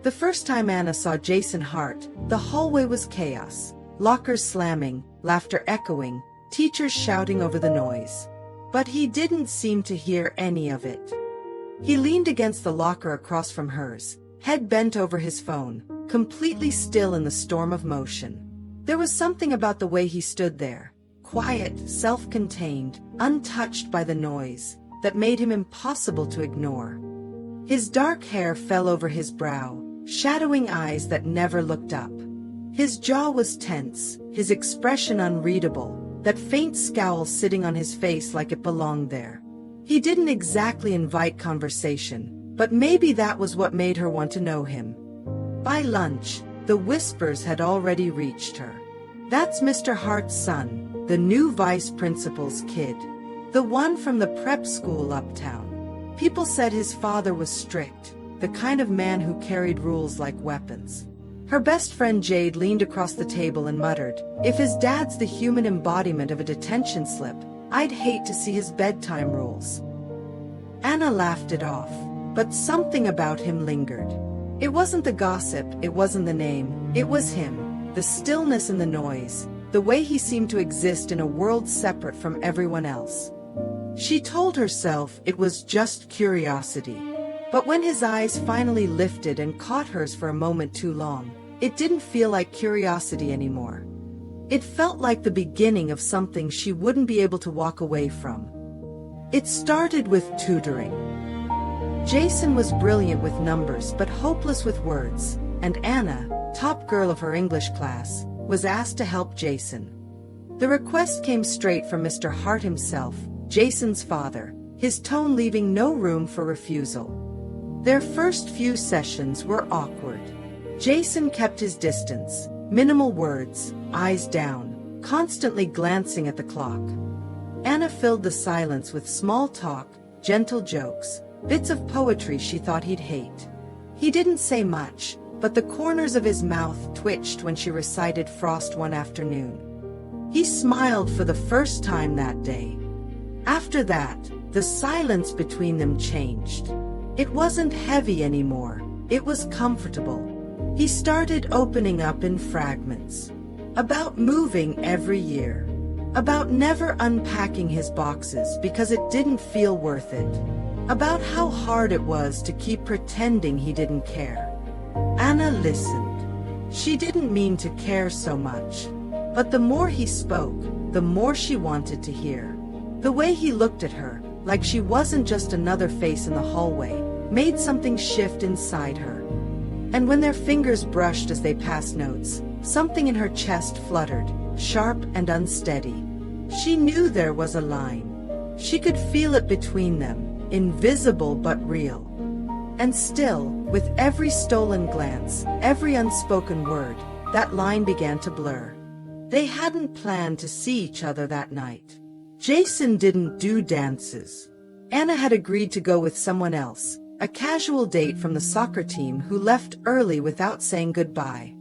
The first time Anna saw Jason Hart, the hallway was chaos. Lockers slamming, laughter echoing, teachers shouting over the noise. But he didn't seem to hear any of it. He leaned against the locker across from hers, head bent over his phone, completely still in the storm of motion. There was something about the way he stood there, quiet, self-contained, untouched by the noise, that made him impossible to ignore. His dark hair fell over his brow, shadowing eyes that never looked up. His jaw was tense, his expression unreadable, that faint scowl sitting on his face like it belonged there. He didn't exactly invite conversation, but maybe that was what made her want to know him. By lunch, the whispers had already reached her. "That's Mr. Hart's son, the new vice principal's kid. The one from the prep school uptown. People said his father was strict, the kind of man who carried rules like weapons." Her best friend Jade leaned across the table and muttered, "If his dad's the human embodiment of a detention slip, I'd hate to see his bedtime rules." Anna laughed it off, but something about him lingered. It wasn't the gossip, it wasn't the name, it was him, the stillness and the noise, the way he seemed to exist in a world separate from everyone else. She told herself it was just curiosity. But when his eyes finally lifted and caught hers for a moment too long, it didn't feel like curiosity anymore. It felt like the beginning of something she wouldn't be able to walk away from. It started with tutoring. Jason was brilliant with numbers but hopeless with words, and Anna, top girl of her English class, was asked to help Jason. The request came straight from Mr. Hart himself, Jason's father, his tone leaving no room for refusal. Their first few sessions were awkward. Jason kept his distance, minimal words, eyes down, constantly glancing at the clock. Anna filled the silence with small talk, gentle jokes, bits of poetry she thought he'd hate. He didn't say much, but the corners of his mouth twitched when she recited Frost one afternoon. He smiled for the first time that day. After that, the silence between them changed. It wasn't heavy anymore, it was comfortable. He started opening up in fragments. About moving every year. About never unpacking his boxes because it didn't feel worth it. About how hard it was to keep pretending he didn't care. Anna listened. She didn't mean to care so much. But the more he spoke, the more she wanted to hear. The way he looked at her, like she wasn't just another face in the hallway, made something shift inside her. And when their fingers brushed as they passed notes, something in her chest fluttered, sharp and unsteady. She knew there was a line. She could feel it between them, invisible but real. And still, with every stolen glance, every unspoken word, that line began to blur. They hadn't planned to see each other that night. Jason didn't do dances. Anna had agreed to go with someone else, a casual date from the soccer team who left early without saying goodbye.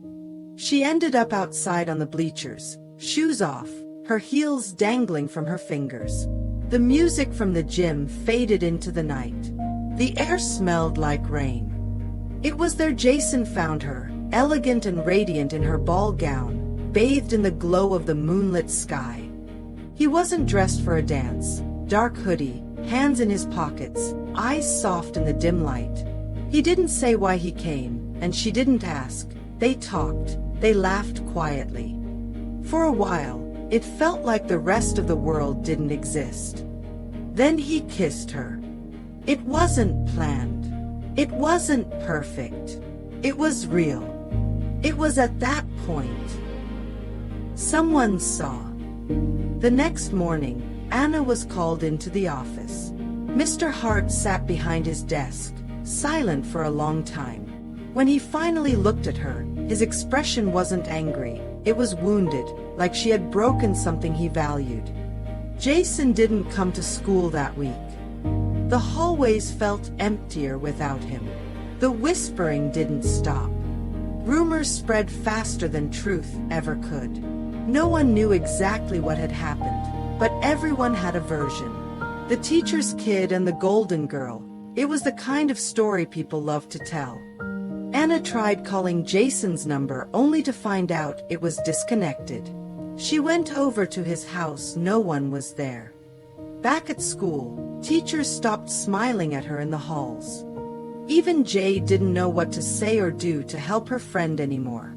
She ended up outside on the bleachers, shoes off, her heels dangling from her fingers. The music from the gym faded into the night. The air smelled like rain. It was there Jason found her, elegant and radiant in her ball gown, bathed in the glow of the moonlit sky. He wasn't dressed for a dance, dark hoodie, hands in his pockets, eyes soft in the dim light. He didn't say why he came, and she didn't ask. They talked, they laughed quietly. For a while, it felt like the rest of the world didn't exist. Then he kissed her. It wasn't planned. It wasn't perfect. It was real. It was at that point. Someone saw. The next morning, Anna was called into the office. Mr. Hart sat behind his desk, silent for a long time. When he finally looked at her, his expression wasn't angry, it was wounded, like she had broken something he valued. Jason didn't come to school that week. The hallways felt emptier without him. The whispering didn't stop. Rumors spread faster than truth ever could. No one knew exactly what had happened, but everyone had a version. The teacher's kid and the golden girl. It was the kind of story people loved to tell. Anna tried calling Jason's number only to find out it was disconnected. She went over to his house, no one was there. Back at school, teachers stopped smiling at her in the halls. Even Jay didn't know what to say or do to help her friend anymore.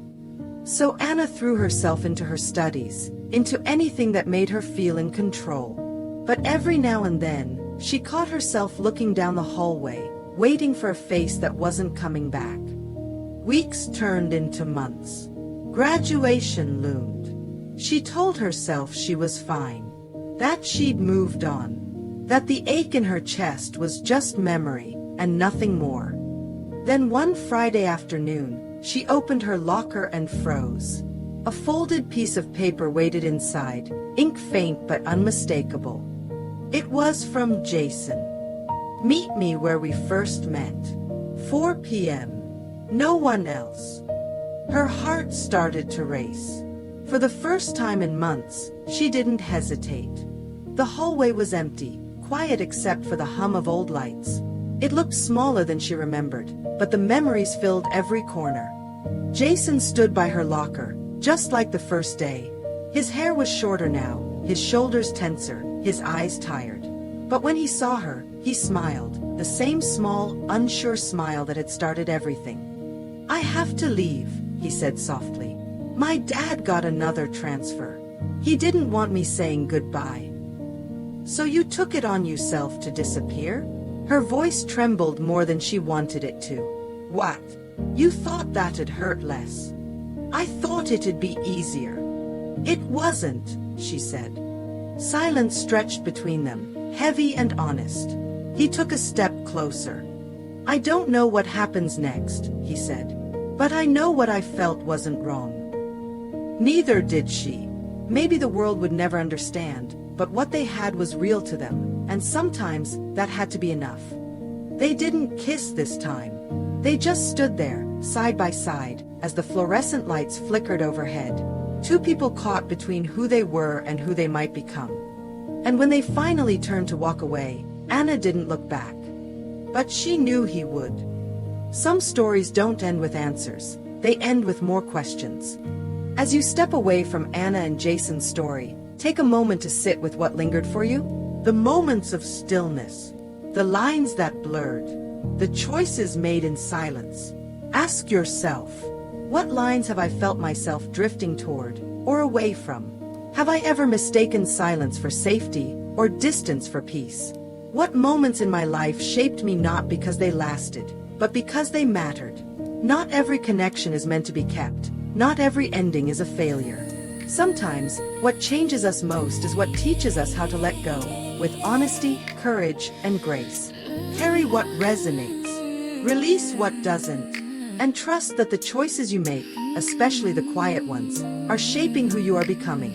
So Anna threw herself into her studies, into anything that made her feel in control. But every now and then, she caught herself looking down the hallway, waiting for a face that wasn't coming back. Weeks turned into months. Graduation loomed. She told herself she was fine, that she'd moved on, that the ache in her chest was just memory and nothing more. Then one Friday afternoon, she opened her locker and froze. A folded piece of paper waited inside, ink faint but unmistakable. It was from Jason. Meet me where we first met. 4 p.m. No one else. Her heart started to race. For the first time in months, she didn't hesitate. The hallway was empty, quiet except for the hum of old lights. It looked smaller than she remembered, but the memories filled every corner. Jason stood by her locker, just like the first day. His hair was shorter now, his shoulders tenser, his eyes tired. But when he saw her, he smiled, the same small, unsure smile that had started everything. "I have to leave," he said softly. "My dad got another transfer. He didn't want me saying goodbye." "So you took it on yourself to disappear?" Her voice trembled more than she wanted it to. "What? You thought that'd hurt less? I thought it'd be easier." "It wasn't," she said. Silence stretched between them, heavy and honest. He took a step closer. "I don't know what happens next," he said. "But I know what I felt wasn't wrong." Neither did she. Maybe the world would never understand, but what they had was real to them, and sometimes that had to be enough. They didn't kiss this time. They just stood there, side by side, as the fluorescent lights flickered overhead. Two people caught between who they were and who they might become. And when they finally turned to walk away, Anna didn't look back. But she knew he would. Some stories don't end with answers, they end with more questions. As you step away from Anna and Jason's story, take a moment to sit with what lingered for you. The moments of stillness, the lines that blurred, the choices made in silence. Ask yourself, what lines have I felt myself drifting toward or away from? Have I ever mistaken silence for safety or distance for peace? What moments in my life shaped me not because they lasted, but because they mattered? Not every connection is meant to be kept. Not every ending is a failure. Sometimes, what changes us most is what teaches us how to let go, with honesty, courage, and grace. Carry what resonates, release what doesn't, and trust that the choices you make, especially the quiet ones, are shaping who you are becoming.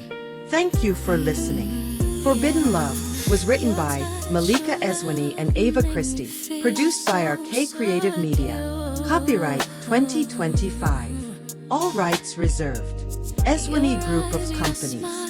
Thank you for listening. Forbidden Love was written by Malika Ezwanie and Ava Christie, produced by RK Creative Media. Copyright 2025. All rights reserved. Ezwanie Group of Companies.